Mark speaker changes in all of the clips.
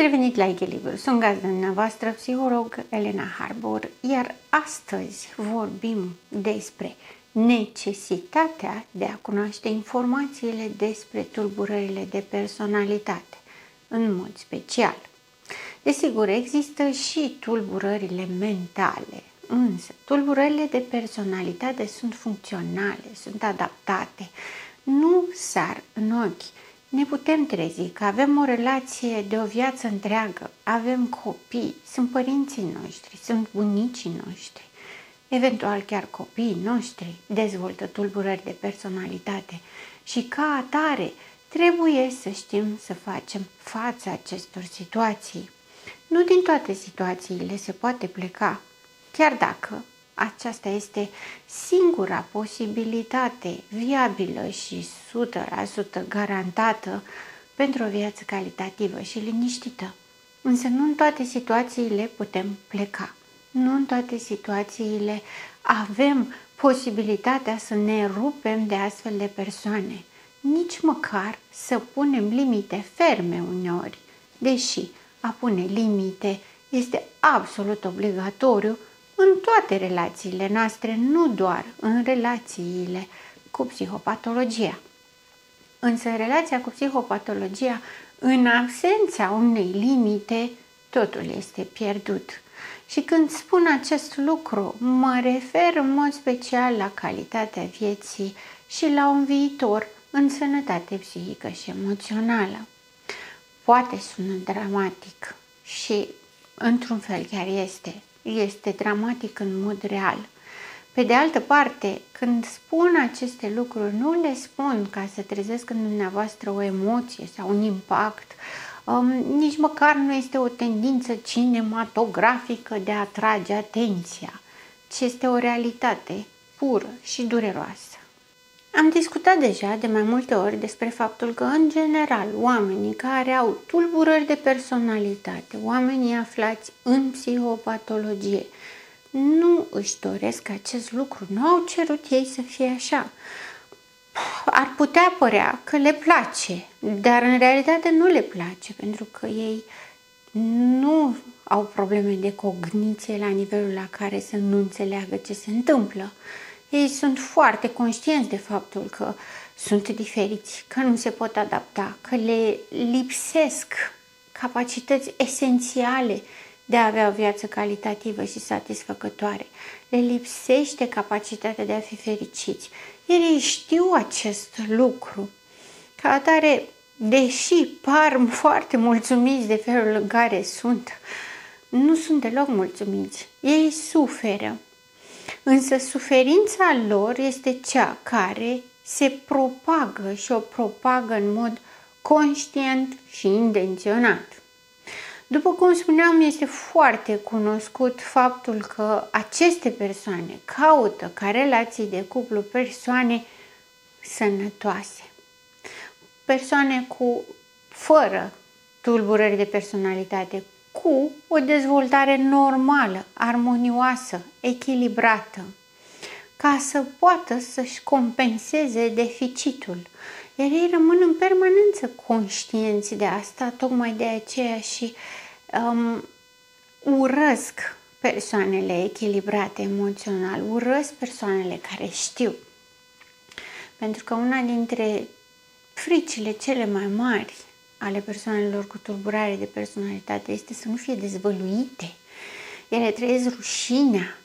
Speaker 1: revenit la Echilibru. Sunt gazda dumneavoastră, psiholog Elena Harbor, iar astăzi vorbim despre necesitatea de a cunoaște informațiile despre tulburările de personalitate, în mod special. Desigur, există și tulburările mentale, însă tulburările de personalitate sunt funcționale, sunt adaptate, nu sar în ochi. Ne putem trezi că avem o relație de o viață întreagă, avem copii, sunt părinții noștri, sunt bunicii noștri, eventual chiar copiii noștri dezvoltă tulburări de personalitate și ca atare trebuie să știm să facem față acestor situații. Nu din toate situațiile se poate pleca, chiar dacă aceasta este singura posibilitate viabilă și 100% garantată pentru o viață calitativă și liniștită. Însă nu în toate situațiile putem pleca. Nu în toate situațiile avem posibilitatea să ne rupem de astfel de persoane. Nici măcar să punem limite ferme uneori, deși a pune limite este absolut obligatoriu în toate relațiile noastre, nu doar în relațiile cu psihopatologia. Însă în relația cu psihopatologia, în absența unei limite, totul este pierdut. Și când spun acest lucru, mă refer în mod special la calitatea vieții și la un viitor în sănătate psihică și emoțională. Poate sună dramatic și într-un fel chiar este dramatic în mod real. Pe de altă parte, când spun aceste lucruri, nu le spun ca să trezesc în dumneavoastră o emoție sau un impact, nici măcar nu este o tendință cinematografică de a atrage atenția, ci este o realitate pură și dureroasă. Am discutat deja de mai multe ori despre faptul că, în general, oamenii care au tulburări de personalitate, oamenii aflați în psihopatologie, nu își doresc acest lucru, nu au cerut ei să fie așa. Ar putea părea că le place, dar în realitate nu le place, pentru că ei nu au probleme de cogniție la nivelul la care să nu înțeleagă ce se întâmplă. Ei sunt foarte conștienți de faptul că sunt diferiți, că nu se pot adapta, că le lipsesc capacități esențiale de a avea o viață calitativă și satisfăcătoare. Le lipsește capacitatea de a fi fericiți. Iar ei știu acest lucru. Ca atare, deși par foarte mulțumiți de felul în care sunt, nu sunt deloc mulțumiți. Ei suferă. Însă suferința lor este cea care se propagă și o propagă în mod conștient și intenționat. După cum spuneam, este foarte cunoscut faptul că aceste persoane caută ca relații de cuplu persoane sănătoase, persoane fără tulburări de personalitate, cu o dezvoltare normală, armonioasă, echilibrată, ca să poată să-și compenseze deficitul. Iar ei rămân în permanență conștienți de asta, tocmai de aceea și urăsc persoanele echilibrate emoțional, urăsc persoanele care știu. Pentru că una dintre fricile cele mai mari ale persoanelor cu tulburare de personalitate este să nu fie dezvăluite. Ele trăiesc rușinea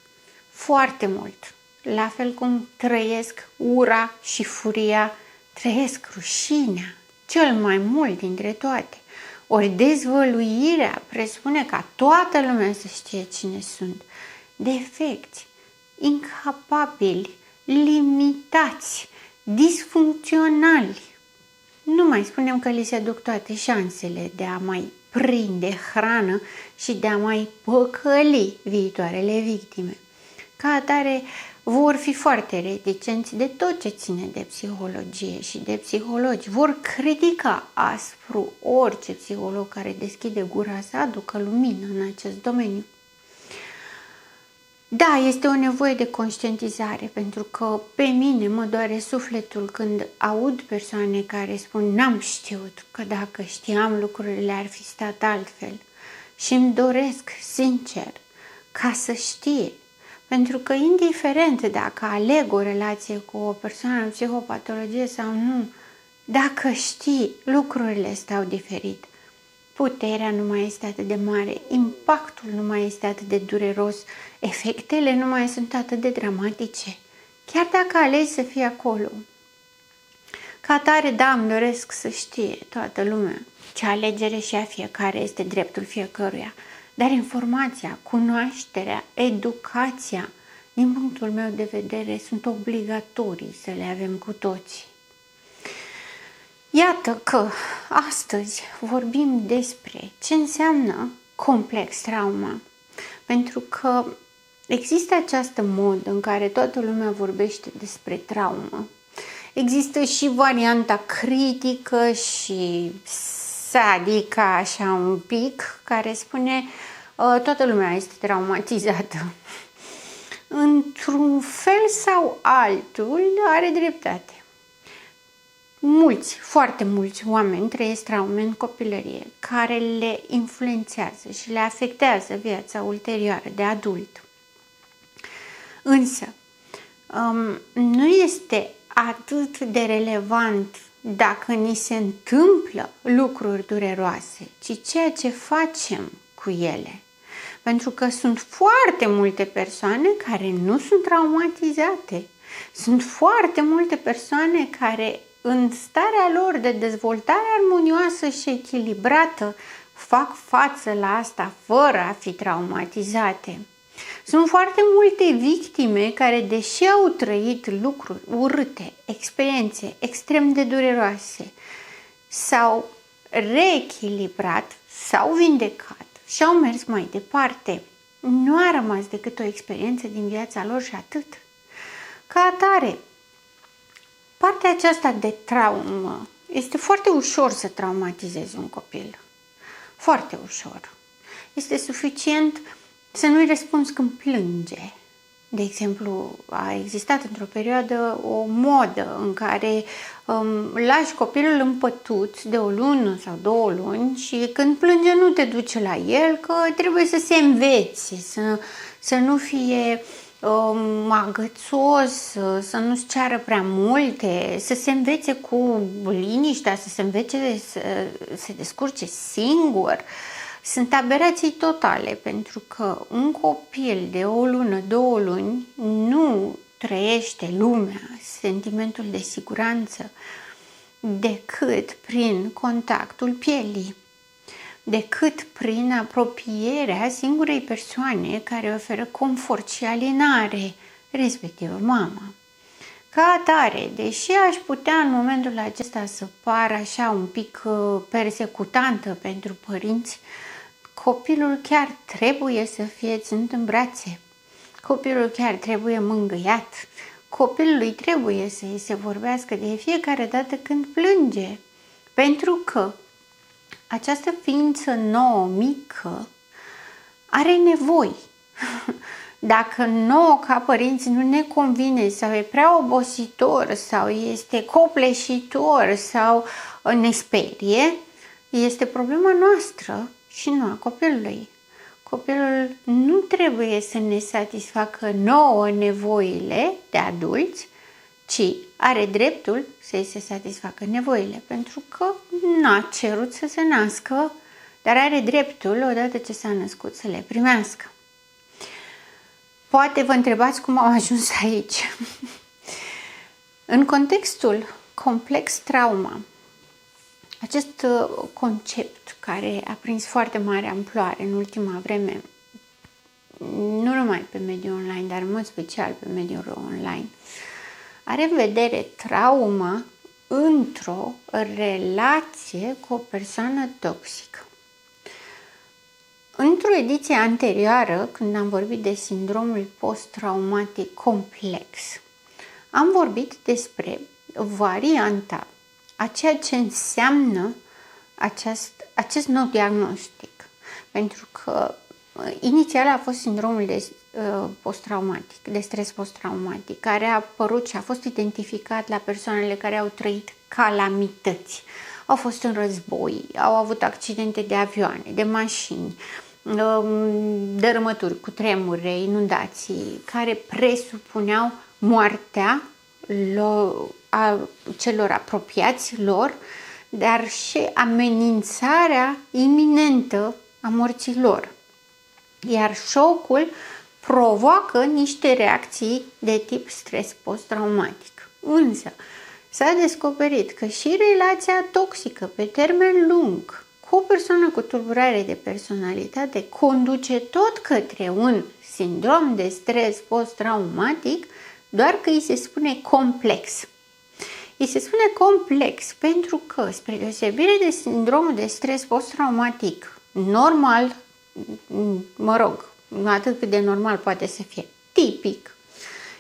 Speaker 1: foarte mult. La fel cum trăiesc ura și furia, trăiesc rușinea cel mai mult dintre toate. Ori dezvăluirea presupune ca toată lumea să știe cine sunt. Defecți, incapabili, limitați, disfuncționali. Nu mai spunem că li se duc toate șansele de a mai prinde hrană și de a mai păcăli viitoarele victime. Ca atare, vor fi foarte reticenți de tot ce ține de psihologie și de psihologi. Vor critica aspru orice psiholog care deschide gura să aducă lumină în acest domeniu. Da, este o nevoie de conștientizare, pentru că pe mine mă doare sufletul când aud persoane care spun n-am știut, că dacă știam lucrurile ar fi stat altfel. Și îmi doresc, sincer, ca să știe. Pentru că indiferent dacă aleg o relație cu o persoană în psihopatologie sau nu, dacă știi, lucrurile stau diferit. Puterea nu mai este atât de mare, impactul nu mai este atât de dureros, efectele nu mai sunt atât de dramatice, chiar dacă alegi să fii acolo. Ca atare, da, îmi doresc să știe toată lumea ce alegere și a fiecare este dreptul fiecăruia, dar informația, cunoașterea, educația, din punctul meu de vedere, sunt obligatorii să le avem cu toții. Iată că astăzi vorbim despre ce înseamnă complex trauma, pentru că există această modă în care toată lumea vorbește despre traumă. Există și varianta critică și sadică, așa un pic, care spune toată lumea este traumatizată. Într-un fel sau altul are dreptate. Mulți, foarte mulți oameni trăiesc traume în copilărie care le influențează și le afectează viața ulterioară de adult. Însă, nu este atât de relevant dacă ni se întâmplă lucruri dureroase, ci ceea ce facem cu ele. Pentru că sunt foarte multe persoane care nu sunt traumatizate. Sunt foarte multe persoane care, în starea lor de dezvoltare armonioasă și echilibrată, fac față la asta fără a fi traumatizate. Sunt foarte multe victime care, deși au trăit lucruri urâte, experiențe extrem de dureroase, s-au reechilibrat, s-au vindecat și au mers mai departe. Nu a rămas decât o experiență din viața lor și atât. Ca atare, partea aceasta de traumă, este foarte ușor să traumatizezi un copil. Foarte ușor. Este suficient să nu-i răspunzi când plânge. De exemplu, a existat într-o perioadă o modă în care lași copilul în pătuț de o lună sau 2 luni și când plânge nu te duci la el, că trebuie să se învețe, să nu fie agățos, să nu-ți ceară prea multe, să se învețe cu liniștea, să se învețe să se descurce singur. Sunt aberații totale, pentru că un copil de 1 lună, 2 luni nu trăiește lumea, sentimentul de siguranță, decât prin contactul pielii, decât prin apropierea singurei persoane care oferă confort și alinare, respectiv mama. Ca atare, deși aș putea în momentul acesta să par așa un pic persecutantă pentru părinți, copilul chiar trebuie să fie ținut în brațe, copilul chiar trebuie mângâiat, copilului trebuie să îi se vorbească de fiecare dată când plânge, pentru că această ființă nouă, mică, are nevoi. Dacă nouă ca părinți nu ne convine sau e prea obositor sau este copleșitor sau ne sperie, este problema noastră și nu a copilului. Copilul nu trebuie să ne satisfacă nouă nevoile de adulți, ci are dreptul să-i se satisfacă nevoile, pentru că n-a cerut să se nască, dar are dreptul, odată ce s-a născut, să le primească. Poate vă întrebați cum au ajuns aici. În contextul complex trauma, acest concept care a prins foarte mare amploare în ultima vreme, nu numai pe mediul online, dar în mod special pe mediul online, are în vedere trauma într-o relație cu o persoană toxică. Într-o ediție anterioară, când am vorbit de sindromul post-traumatic complex, am vorbit despre varianta a ceea ce înseamnă acest nou diagnostic. Pentru că inițial a fost sindromul de post-traumatic, de stres post-traumatic, care a apărut și a fost identificat la persoanele care au trăit calamități. Au fost în război, au avut accidente de avioane, de mașini, dărâmături, cutremure, inundații, care presupuneau moartea celor apropiați lor, dar și amenințarea iminentă a morții lor. Iar șocul provoacă niște reacții de tip stres post-traumatic. Însă s-a descoperit că și relația toxică pe termen lung cu o persoană cu tulburare de personalitate conduce tot către un sindrom de stres post-traumatic, doar că îi se spune complex. Îi se spune complex pentru că, spre deosebire de sindromul de stres post-traumatic normal, atât cât de normal poate să fie, tipic,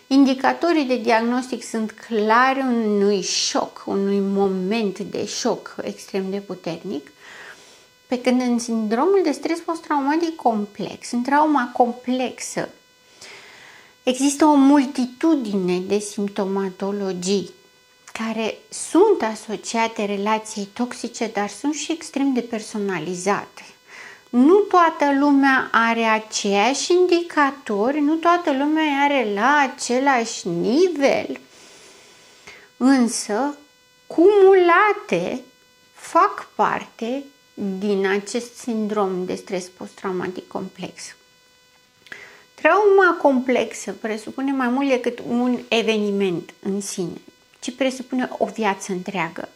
Speaker 1: indicatorii de diagnostic sunt clari unui șoc, unui moment de șoc extrem de puternic, pe când în sindromul de stres post-traumatic complex, în trauma complexă, există o multitudine de simptomatologii care sunt asociate relației toxice, dar sunt și extrem de personalizate. Nu toată lumea are aceiași indicatori, nu toată lumea are la același nivel, însă cumulate fac parte din acest sindrom de stres post-traumatic complex. Trauma complexă presupune mai mult decât un eveniment în sine, ci presupune o viață întreagă.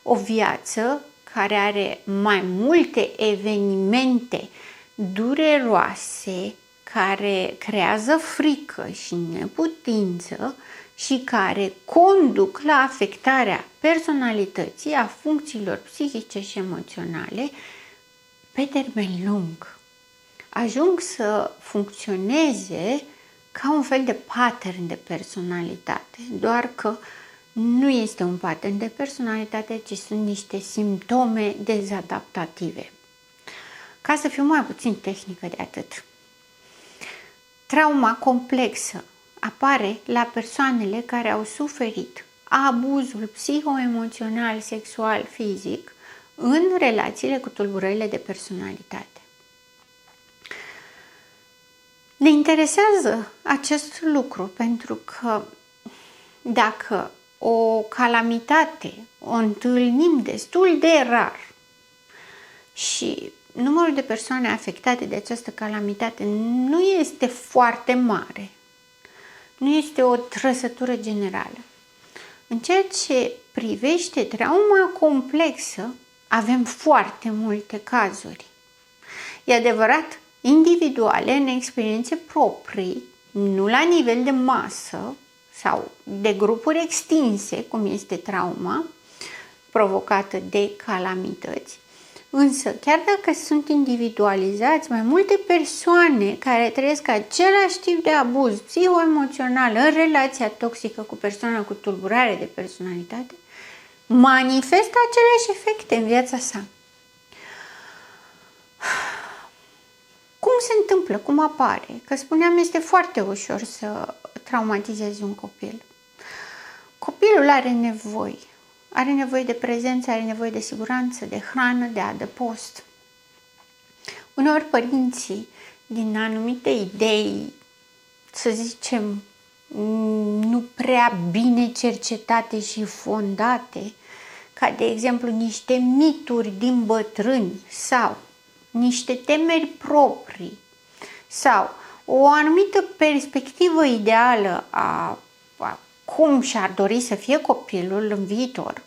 Speaker 1: O viață care are mai multe evenimente dureroase, care creează frică și neputință și care conduc la afectarea personalității, a funcțiilor psihice și emoționale pe termen lung. Ajung să funcționeze ca un fel de pattern de personalitate, doar că nu este un pattern de personalitate, ci sunt niște simptome dezadaptative. Ca să fiu mai puțin tehnică de atât, trauma complexă apare la persoanele care au suferit abuzul psihoemoțional, sexual, fizic în relațiile cu tulburările de personalitate. Ne interesează acest lucru pentru că dacă o calamitate o întâlnim destul de rar și numărul de persoane afectate de această calamitate nu este foarte mare, nu este o trăsătură generală. În ceea ce privește trauma complexă, avem foarte multe cazuri. E adevărat, individuale, în experiențe proprii, nu la nivel de masă sau de grupuri extinse, cum este trauma provocată de calamități. Însă, chiar dacă sunt individualizați, mai multe persoane care trăiesc același tip de abuz psihoemoțional în relația toxică cu persoana cu tulburare de personalitate, manifestă aceleași efecte în viața sa. Cum se întâmplă? Cum apare? Că spuneam, este foarte ușor să traumatizezi un copil. Copilul are nevoi. Are nevoie de prezență, are nevoie de siguranță, de hrană, de adăpost. Uneori părinții, din anumite idei, să zicem, nu prea bine cercetate și fondate, ca de exemplu niște mituri din bătrâni sau niște temeri proprii sau o anumită perspectivă ideală a cum și-ar dori să fie copilul în viitor,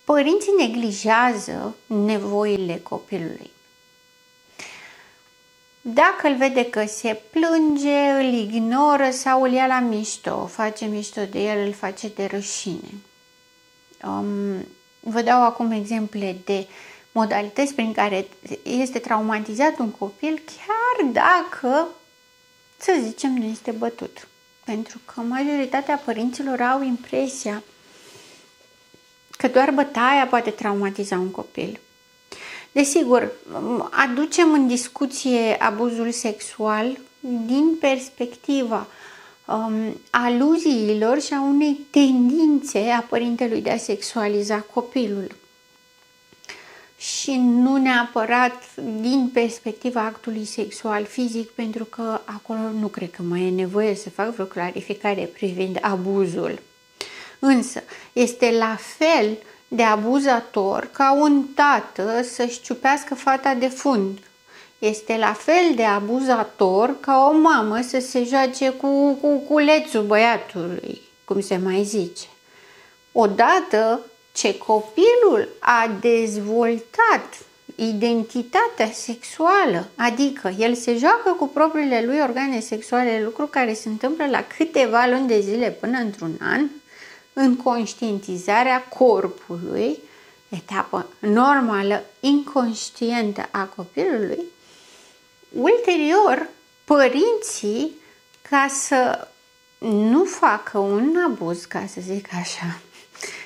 Speaker 1: părinții neglijează nevoile copilului. Dacă îl vede că se plânge, îl ignoră sau îl ia la mișto, face mișto de el, îl face de rușine. Vă dau acum exemple de modalități prin care este traumatizat un copil, chiar dacă, să zicem, nu este bătut. Pentru că majoritatea părinților au impresia că doar bătaia poate traumatiza un copil. Desigur, aducem în discuție abuzul sexual din perspectiva aluziilor și a unei tendințe a părintelui de a sexualiza copilul. Și nu neapărat din perspectiva actului sexual fizic, pentru că acolo nu cred că mai e nevoie să fac vreo clarificare privind abuzul. Însă, este la fel de abuzator ca un tată să-și ciupească fata de fund. Este la fel de abuzator ca o mamă să se joace cu culețul băiatului, cum se mai zice. Odată ce copilul a dezvoltat identitatea sexuală, adică el se joacă cu propriile lui organe sexuale, lucru care se întâmplă la câteva luni de zile până într-un an, în conștientizarea corpului, etapă normală, inconștientă a copilului, ulterior, părinții, ca să nu facă un abuz, ca să zic așa,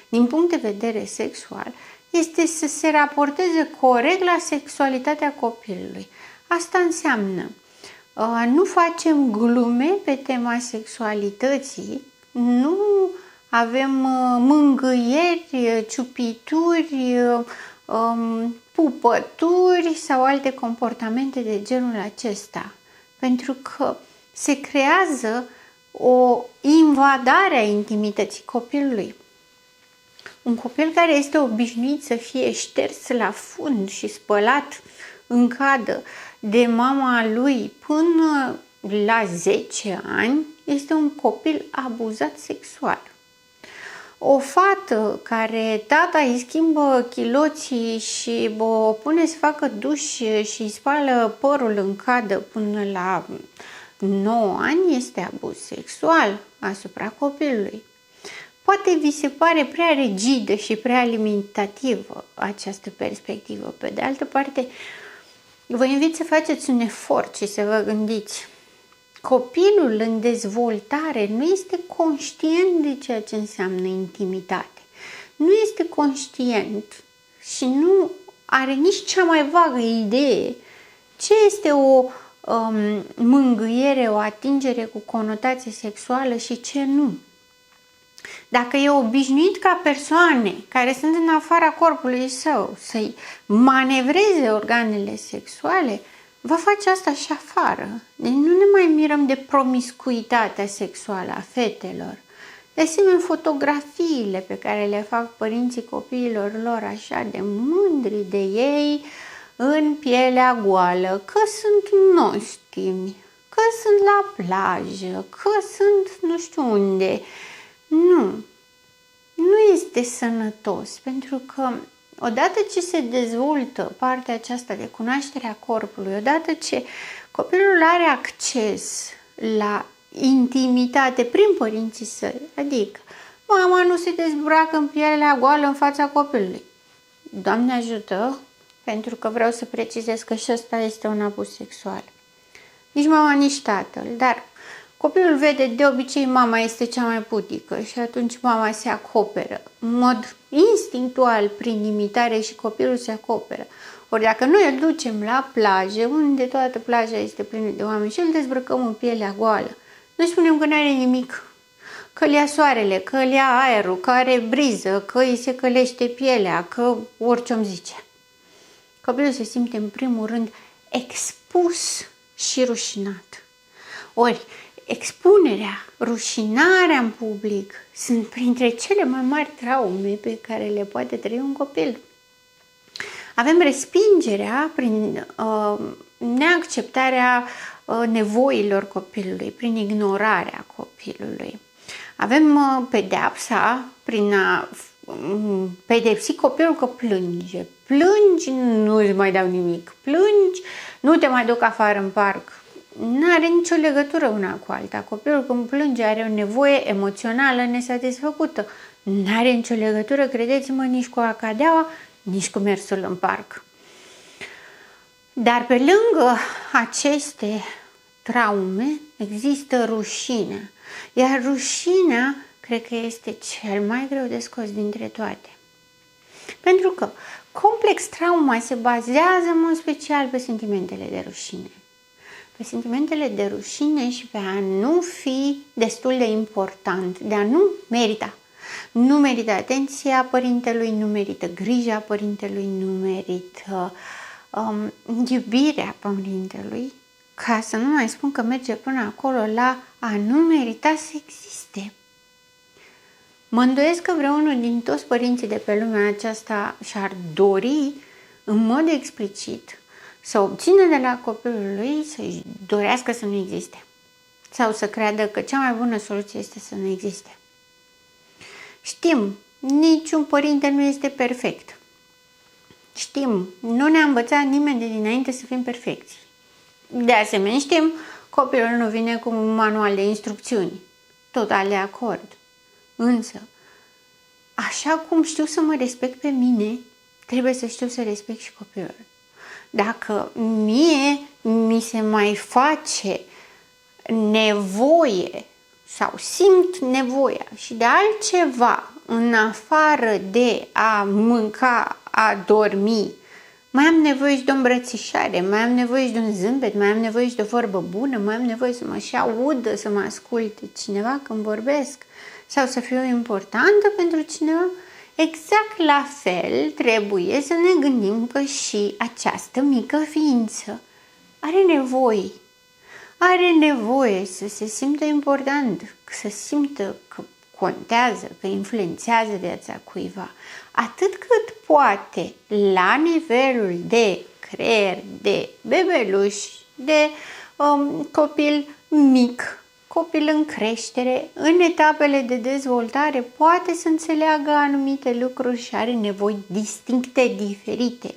Speaker 1: din punct de vedere sexual, este să se raporteze corect la sexualitatea copilului. Asta înseamnă, nu facem glume pe tema sexualității, nu avem mângâieri, ciupituri, pupături sau alte comportamente de genul acesta, pentru că se creează o invadare a intimității copilului. Un copil care este obișnuit să fie șters la fund și spălat în cadă de mama lui până la 10 ani este un copil abuzat sexual. O fată care tata îi schimbă chiloții și o pune să facă duș și îi spală părul în cadă până la 9 ani este abuz sexual asupra copilului. Poate vi se pare prea rigidă și prea limitativă această perspectivă. Pe de altă parte, vă invit să faceți un efort și să vă gândiți. Copilul în dezvoltare nu este conștient de ceea ce înseamnă intimitate. Nu este conștient și nu are nici cea mai vagă idee ce este o mângâiere, o atingere cu conotație sexuală și ce nu. Dacă e obișnuit ca persoane care sunt în afara corpului său să-i manevreze organele sexuale, va face asta și afară. Deci nu ne mai mirăm de promiscuitatea sexuală a fetelor. De asemenea, fotografiile pe care le fac părinții copiilor lor așa de mândri de ei în pielea goală, că sunt nostimi, că sunt la plajă, că sunt nu știu unde. Nu este sănătos, pentru că odată ce se dezvoltă partea aceasta de cunoaștere a corpului, odată ce copilul are acces la intimitate prin părinții săi, adică mama nu se dezbracă în pielea goală în fața copilului. Doamne ajută, pentru că vreau să precizez că și ăsta este un abuz sexual. Nici mama, nici tatăl, dar copilul vede, de obicei mama este cea mai putică și atunci mama se acoperă în mod instinctual prin imitare și copilul se acoperă. Ori dacă noi îl ducem la plajă, unde toată plaja este plină de oameni și îl dezbrăcăm în pielea goală, noi spunem că nu are nimic, că îl ia soarele, că îl ia aerul, că are briză, că îi se călește pielea, că orice om zice. Copilul se simte în primul rând expus și rușinat. Ori, expunerea, rușinarea în public sunt printre cele mai mari traume pe care le poate trăi un copil. Avem respingerea prin neacceptarea nevoilor copilului, prin ignorarea copilului. Avem pedeapsa prin a pedepsi copilul că plânge. Plângi, nu îți mai dau nimic. Plângi, nu te mai duc afară în parc. Nu are nicio legătură una cu alta. Copilul când plânge are o nevoie emoțională nesatisfăcută. Nu are nicio legătură, credeți-mă, nici cu acadeaua, nici cu mersul în parc. Dar pe lângă aceste traume există rușinea. Iar rușinea cred că este cel mai greu de scos dintre toate. Pentru că Complex trauma se bazează în mod special pe sentimentele de rușine. Pe sentimentele de rușine și pe a nu fi destul de important, de a nu merita. Nu merită atenția părintelui, nu merită grija părintelui, nu merită iubirea părintelui, ca să nu mai spun că merge până acolo la a nu merita să existe. Mă îndoiesc că vreunul din toți părinții de pe lumea aceasta și-ar dori în mod explicit să obțină de la copilul lui să-și dorească să nu existe sau să creadă că cea mai bună soluție este să nu existe. Știm, niciun părinte nu este perfect. Știm, nu ne-a învățat nimeni de dinainte să fim perfecți. De asemenea, știm, copilul nu vine cu un manual de instrucțiuni. Total de acord. Însă, așa cum știu să mă respect pe mine, trebuie să știu să respect și copilul. Dacă mie mi se mai face nevoie sau simt nevoia și de altceva în afară de a mânca, a dormi, mai am nevoie și de o îmbrățișare, mai am nevoie și de un zâmbet, mai am nevoie și de o vorbă bună, mai am nevoie să mă și audă, să mă asculte cineva când vorbesc sau să fiu importantă pentru cineva, exact la fel trebuie să ne gândim că și această mică ființă are nevoie să se simtă important, să simtă că contează, că influențează viața cuiva, atât cât poate la nivelul de creier, de bebeluș, de copil mic, copil în creștere, în etapele de dezvoltare, poate să înțeleagă anumite lucruri și are nevoi distincte, diferite.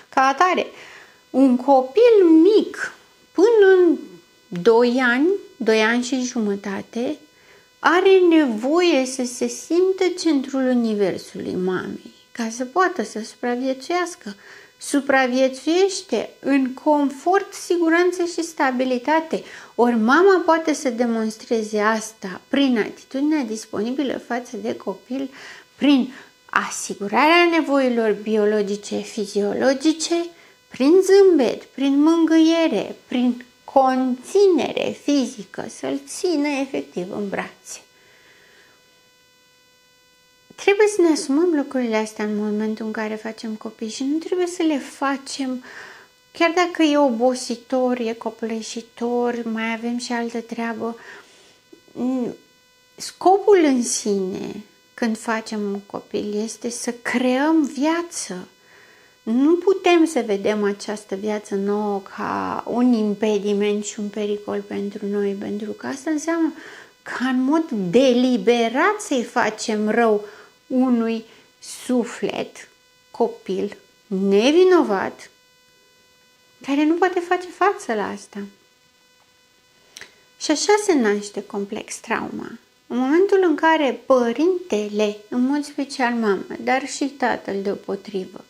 Speaker 1: Ca atare, un copil mic până în 2 ani și jumătate, are nevoie să se simtă centrul universului mamei, ca să poată să supraviețuiască. Supraviețuiește în confort, siguranță și stabilitate. Ori mama poate să demonstreze asta prin atitudinea disponibilă față de copil, prin asigurarea nevoilor biologice, fiziologice, prin zâmbet, prin mângâiere, prin conținere fizică, să-l țină efectiv în brațe. Trebuie să ne asumăm lucrurile astea în momentul în care facem copii și nu trebuie să le facem, chiar dacă e obositor, e copleșitor, mai avem și altă treabă. Scopul în sine, când facem un copil, este să creăm viață. Nu putem să vedem această viață nouă ca un impediment și un pericol pentru noi, pentru că asta înseamnă ca în mod deliberat să-i facem rău unui suflet, copil, nevinovat, care nu poate face față la asta. Și așa se naște complex trauma. În momentul în care părintele, în mod special mama, dar și tatăl deopotrivă,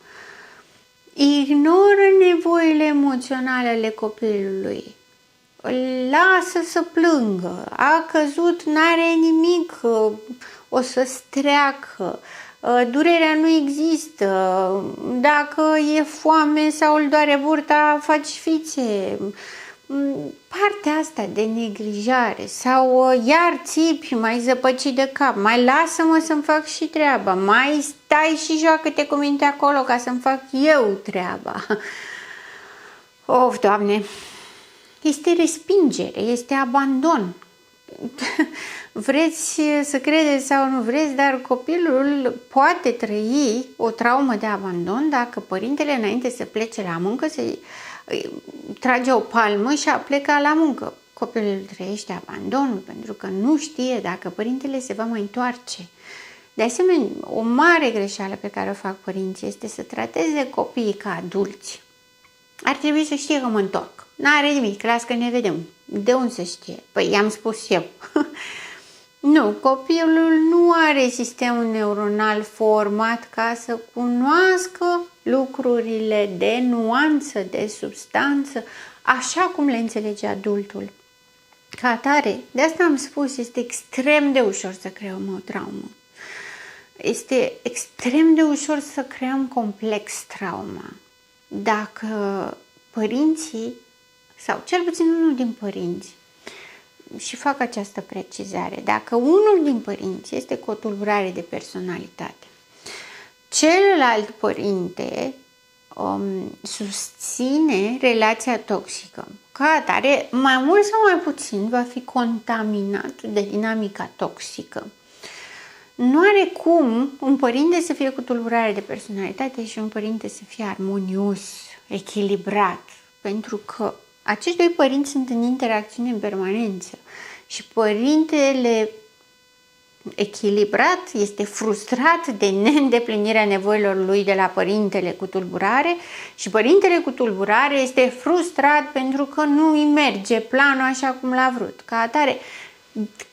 Speaker 1: ignoră nevoile emoționale ale copilului, îl lasă să plângă, a căzut, n-are nimic, o să-ți treacă, durerea nu există, dacă e foame sau îl doare burta, faci fițe. Partea asta de neglijare sau iar țipi, mai zăpăcit de cap, mai lasă-mă să-mi fac și treaba, mai stai și joacă-te cu minte acolo ca să-mi fac eu treaba. Of, Doamne! Este respingere, este abandon. Vreți să credeți sau nu vreți, dar copilul poate trăi o traumă de abandon dacă părintele, înainte să plece la muncă, se trage o palmă și a plecat la muncă. Copilul trăiește abandonul pentru că nu știe dacă părintele se va mai întoarce. De asemenea, o mare greșeală pe care o fac părinții este să trateze copiii ca adulți. Ar trebui să știe că mă întorc. N-are nimic, las că ne vedem. De unde să știe? Păi i-am spus eu. Nu, copilul nu are sistemul neuronal format ca să cunoască lucrurile de nuanță, de substanță, așa cum le înțelege adultul. Ca atare, de asta am spus, este extrem de ușor să creăm o traumă. Este extrem de ușor să creăm complex trauma dacă părinții, sau cel puțin unul din părinți, și fac această precizare, dacă unul din părinți este cu o tulburare de personalitate, celălalt părinte susține relația toxică, ca atare, mai mult sau mai puțin va fi contaminat de dinamica toxică. Nu are cum un părinte să fie cu tulburare de personalitate și un părinte să fie armonios, echilibrat, pentru că acești doi părinți sunt în interacțiune în permanență și părintele echilibrat este frustrat de neîndeplinirea nevoilor lui de la părintele cu tulburare și părintele cu tulburare este frustrat pentru că nu îi merge planul așa cum l-a vrut. Ca atare,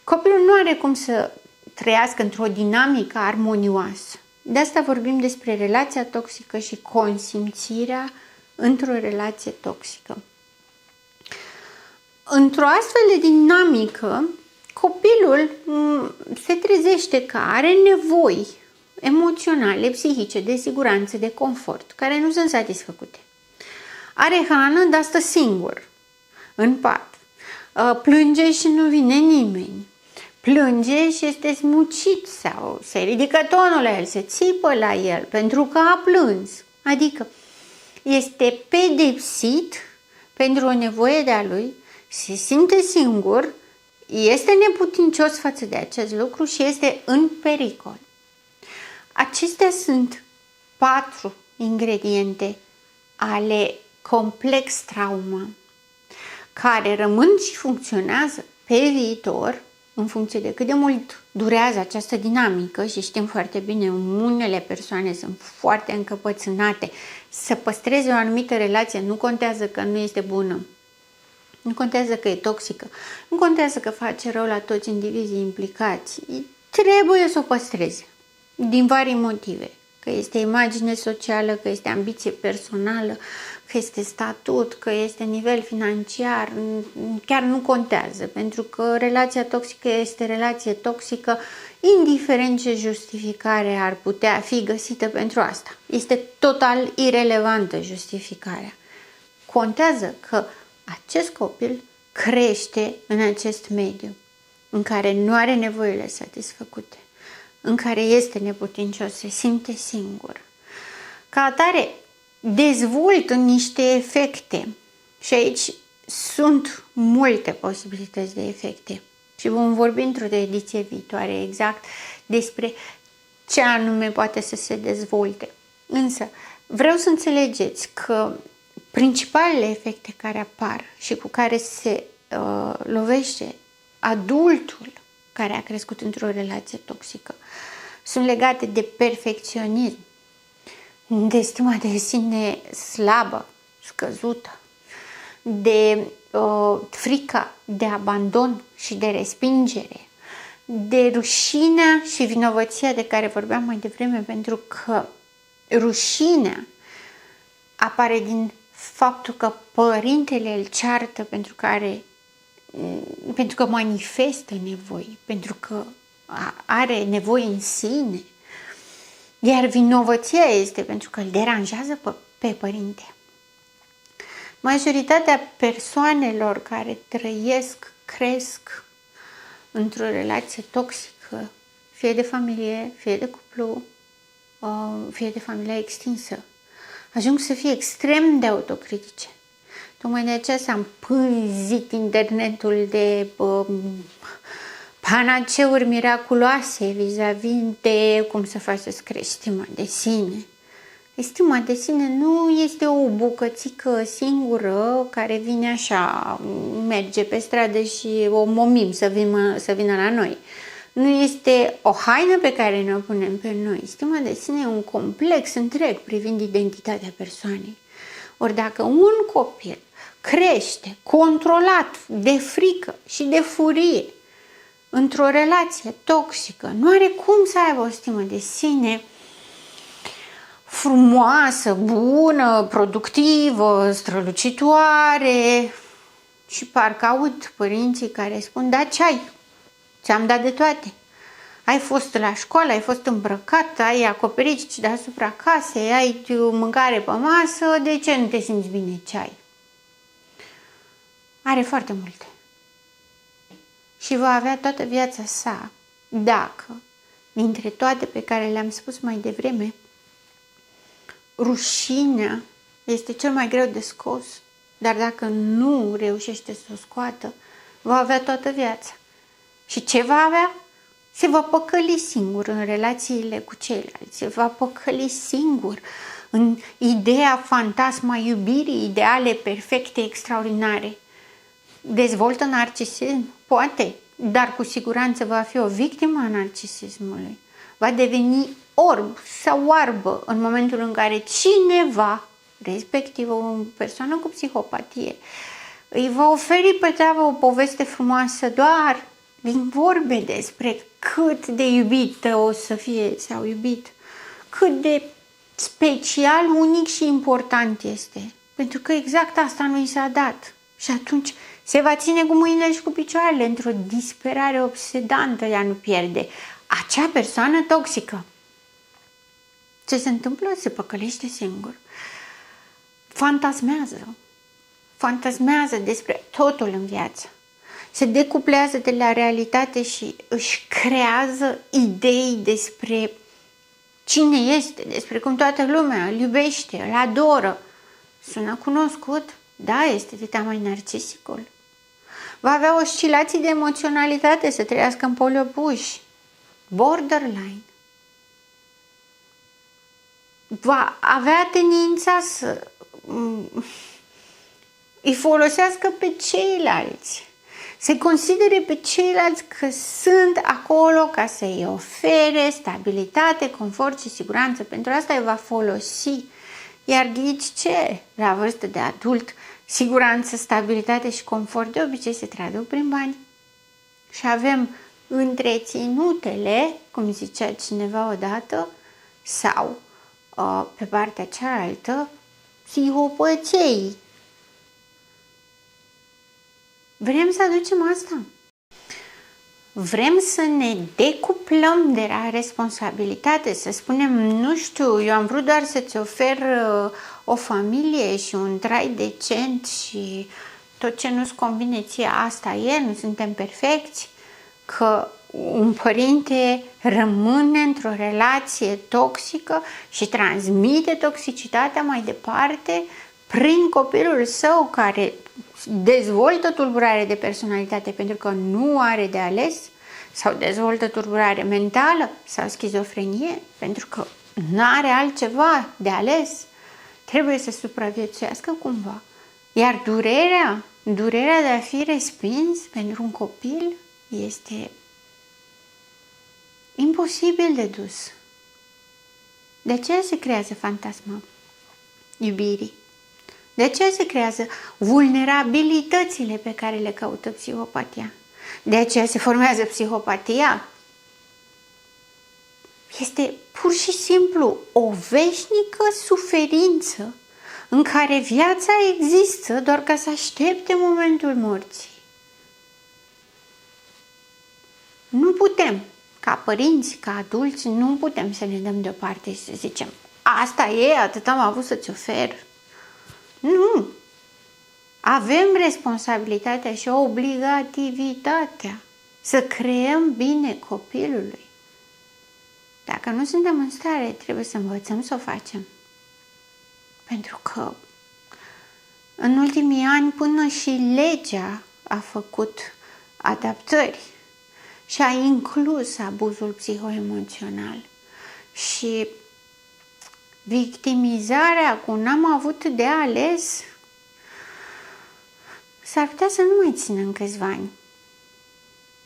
Speaker 1: copilul nu are cum să trăiască într-o dinamică armonioasă. De asta vorbim despre relația toxică și consimțirea într-o relație toxică. Într-o astfel de dinamică, copilul se trezește că are nevoi emoționale, psihice, de siguranță, de confort, care nu sunt satisfăcute. Are hrană, dar stă singur în pat. Plânge și nu vine nimeni. Plânge și este smucit sau se ridică tonul la el, se țipă la el pentru că a plâns. Adică este pedepsit pentru o nevoie de-a lui, se simte singur, este neputincios față de acest lucru și este în pericol. Acestea sunt 4 ingrediente ale complex trauma, care rămân și funcționează pe viitor în funcție de cât de mult durează această dinamică și știm foarte bine, unele persoane sunt foarte încăpățânate să păstreze o anumită relație, nu contează că nu este bună, nu contează că e toxică, nu contează că face rău la toți indivizii implicați, trebuie să o păstreze din vari motive, că este imagine socială, că este ambiție personală, că este statut, că este nivel financiar, chiar nu contează, pentru că relația toxică este relație toxică, indiferent ce justificare ar putea fi găsită pentru asta. Este total irelevantă justificarea. Contează că acest copil crește în acest mediu, în care nu are nevoile satisfăcute, în care este neputincios, se simte singur. Ca atare, dezvoltă niște efecte și aici sunt multe posibilități de efecte și vom vorbi într-o ediție viitoare exact despre ce anume poate să se dezvolte. Însă vreau să înțelegeți că principalele efecte care apar și cu care se lovește adultul care a crescut într-o relație toxică sunt legate de perfecționism, de stima de sine slabă, scăzută, de frica de abandon și de respingere, de rușinea și vinovăția de care vorbeam mai devreme, pentru că rușinea apare din faptul că părintele îl ceartă pentru că manifestă nevoi, pentru că are nevoi în sine, iar vinovăția este pentru că îl deranjează pe părinte. Majoritatea persoanelor care trăiesc, cresc într-o relație toxică, fie de familie, fie de cuplu, fie de familia extinsă, ajung să fie extrem de autocritice. Tocmai de aceea s-a împânzit internetul de panaceuri miraculoase vis-a-vis de cum să faci să-ți crești stima de sine. Stima de sine nu este o bucățică singură care vine așa, merge pe stradă și o momim să vină la noi. Nu este o haină pe care ne-o punem pe noi. Stima de sine e un complex întreg privind identitatea persoanei. Ori dacă un copil crește controlat de frică și de furie într-o relație toxică, nu are cum să aibă o stimă de sine frumoasă, bună, productivă, strălucitoare. Și parcă aud părinții care spun: da, ce ai? Ți-am dat de toate. Ai fost la școală, ai fost îmbrăcat, ai acoperici deasupra casei, ai mâncare pe masă, de ce nu te simți bine? Ce ai? Are foarte multe. Și va avea toată viața sa dacă, dintre toate pe care le-am spus mai devreme, rușinea este cel mai greu de scos, dar dacă nu reușește să o scoată, va avea toată viața. Și ce va avea? Se va păcăli singur în relațiile cu ceilalți, se va păcăli singur în ideea fantasma iubirii, ideale, perfecte, extraordinare. Dezvoltă narcisism? Poate, dar cu siguranță va fi o victimă a narcisismului. Va deveni orb sau oarbă în momentul în care cineva, respectiv o persoană cu psihopatie, îi va oferi pe treabă o poveste frumoasă doar din vorbe despre cât de iubită o să fie sau iubit, cât de special, unic și important este. Pentru că exact asta nu i s-a dat. Și atunci se va ține cu mâinile și cu picioarele într-o disperare obsedantă, ea nu pierde. Acea persoană toxică. Ce se întâmplă? Se păcălește singur. Fantasmează despre totul în viață. Se decuplează de la realitate și își creează idei despre cine este, despre cum toată lumea îl iubește, îl adoră. Sună cunoscut? Da, este de teamă narcisicul. Va avea oscilații de emoționalitate, să trăiască în poli opuși. Borderline. Va avea tendința să îi folosească pe ceilalți, să considere pe ceilalți că sunt acolo ca să-i ofere stabilitate, confort și siguranță. Pentru asta îi va folosi. Iar ghici ce? La vârstă de adult, siguranță, stabilitate și confort de obicei se traduc prin bani. Și avem întreținutele, cum zicea cineva odată, sau pe partea cealaltă, psihopăței. Vrem să aducem asta? Vrem să ne decuplăm de la responsabilitate, să spunem, nu știu, eu am vrut doar să-ți ofer o familie și un trai decent și tot ce nu-ți convine ție, asta e, nu suntem perfecți, că un părinte rămâne într-o relație toxică și transmite toxicitatea mai departe prin copilul său care dezvoltă tulburare de personalitate pentru că nu are de ales, sau dezvoltă tulburare mentală sau schizofrenie pentru că nu are altceva de ales, trebuie să supraviețuiască cumva. Iar durerea de a fi respins pentru un copil este imposibil de dus. De aceea se creează fantasma iubirii. De aceea se creează vulnerabilitățile pe care le caută psihopatia. De aceea se formează psihopatia. Este pur și simplu o veșnică suferință în care viața există doar ca să aștepte momentul morții. Nu putem, ca părinți, ca adulți, nu putem să ne dăm deoparte și să zicem asta e, atât am avut să-ți ofer. Nu! Avem responsabilitatea și obligativitatea să creăm bine copilului. Dacă nu suntem în stare, trebuie să învățăm să o facem. Pentru că în ultimii ani până și legea a făcut adaptări și a inclus abuzul psihoemoțional. Și victimizarea cu n-am avut de ales s-ar putea să nu mai țină în câțiva ani.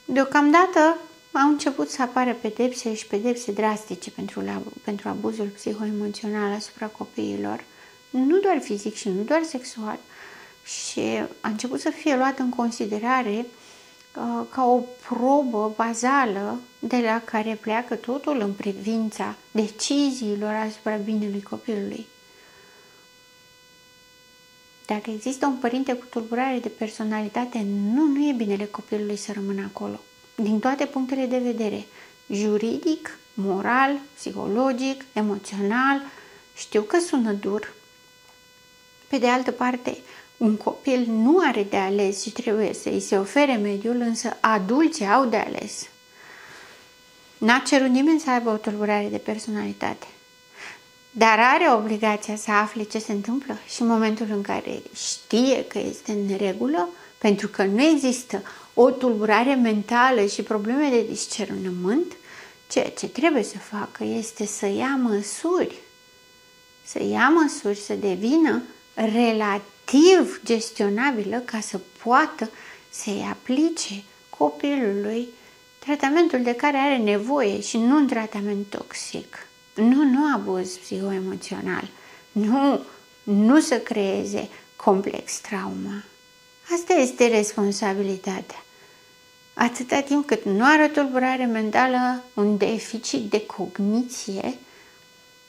Speaker 1: Deocamdată au început să apară pedepse și pedepse drastice pentru abuzul psihoemoțional asupra copiilor, nu doar fizic și nu doar sexual, și a început să fie luat în considerare ca o probă bazală de la care pleacă totul în privința deciziilor asupra binelui copilului. Dacă există un părinte cu tulburare de personalitate, nu e binele copilului să rămână acolo. Din toate punctele de vedere. juridic, moral, psihologic, emoțional. Știu că sună dur. Pe de altă parte, un copil nu are de ales și trebuie să îi se ofere mediul, însă adulții au de ales. N-a cerut nimeni să aibă o tulburare de personalitate, dar are obligația să afle ce se întâmplă și în momentul în care știe că este în neregulă, pentru că nu există o tulburare mentală și probleme de discernământ, ceea ce trebuie să facă este să ia măsuri, să devină relativ gestionabilă ca să poată să-i aplice copilului tratamentul de care are nevoie și nu un tratament toxic, nu abuz psihoemoțional, nu să creeze complex trauma. Asta este responsabilitatea. Atâta timp cât nu are o tulburare mentală, un deficit de cogniție,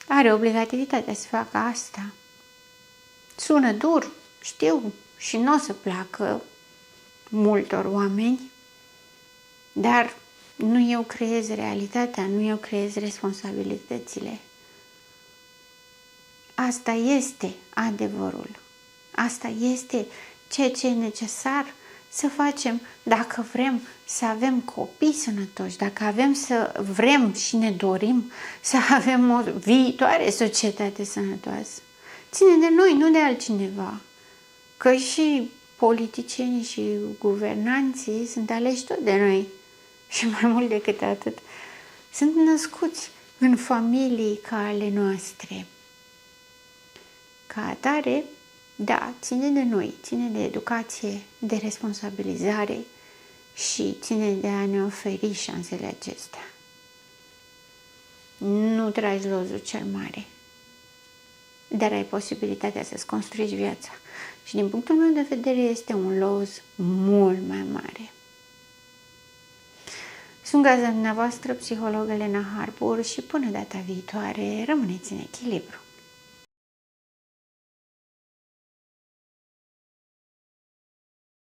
Speaker 1: are obligativitatea să facă asta. Sună dur, știu, și nu o să placă multor oameni, dar nu eu creez realitatea, nu eu creez responsabilitățile. Asta este adevărul. Asta este ceea ce e necesar să facem dacă vrem să avem copii sănătoși, dacă vrem și ne dorim să avem o viitoare societate sănătoasă. Ține de noi, nu de altcineva. Că și politicienii și guvernanții sunt aleși tot de noi. Și mai mult decât atât, sunt născuți în familii ca ale noastre. Ca atare, da, ține de noi, ține de educație, de responsabilizare și ține de a ne oferi șansele acestea. Nu tragi lozul cel mare, dar ai posibilitatea să-ți construiești viața. Și din punctul meu de vedere este un loz mult mai mare. Sunt gazda dumneavoastră, psiholog Elena Harbor, și până data viitoare, rămâneți în echilibru.